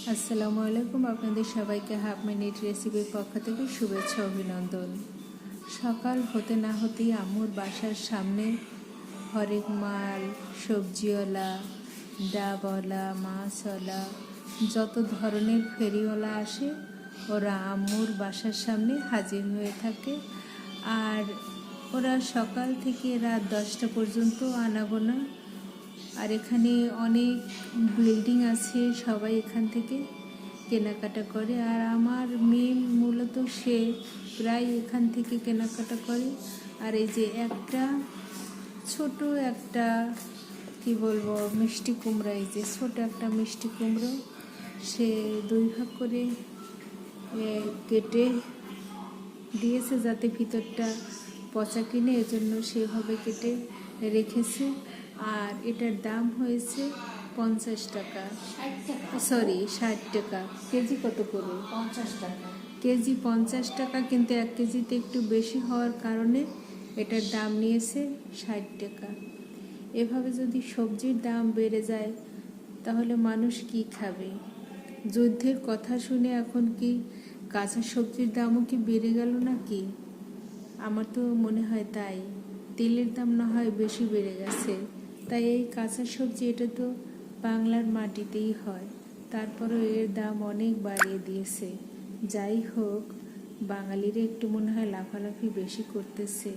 আসসালামু আলাইকুম। আপনাদের সবাইকে হাফ মিনিট রেসিপির পক্ষ থেকে শুভেচ্ছা অভিনন্দন। সকাল হতে না হতেই আম্মুর বাসার সামনে হরেক মাল, সবজিওয়ালা, ডাবওয়ালা, মাছওয়ালা, যত ধরনের ফেরিওয়ালা আসে ওরা আম্মুর বাসার সামনে হাজির হয়ে থাকে। আর ওরা সকাল থেকে রাত 10টা পর্যন্ত আনাগোনা। আর এখানে অনেক বিল্ডিং আছে, সবাই এখান থেকে কেনাকাটা করে। আর আমার মেয়ে মূলত সে প্রায় এখান থেকে কেনাকাটা করে। আর এই যে একটা ছোট একটা কি বলবো মিষ্টি কুমড়া, এই যে ছোট একটা মিষ্টি কুমড়ো সে 2 ভাগ করে কেটে দিয়েছে যাতে ভিতরটা পচা কিনে, এজন্য সেভাবে কেটে রেখেছে। আর এটার দাম হয়েছে 50 টাকা, সরি 60 টাকা। কেজি কত করে? 50 টাকা কেজি 50 টাকা, কিন্তু 1 কেজিতে একটু বেশি হওয়ার কারণে এটার দাম নিয়েছে 60 টাকা। এভাবে যদি সবজির দাম বেড়ে যায় তাহলে মানুষ কি খাবে? যুদ্ধের কথা শুনে এখন কি কাঁচা সবজির দামও কি বেড়ে গেল নাকি? আমার তো মনে হয় তাই। তেলের দাম না হয় বেশি বেড়ে গেছে, তাই এই কাঁচা সবজি এটা তো বাংলার মাটিতেই হয়, তারপরেও এর দাম অনেক বাড়িয়ে দিয়েছে। যাই হোক, বাঙালিরা একটু মনে হয় লাফালাফি বেশি করতেছে।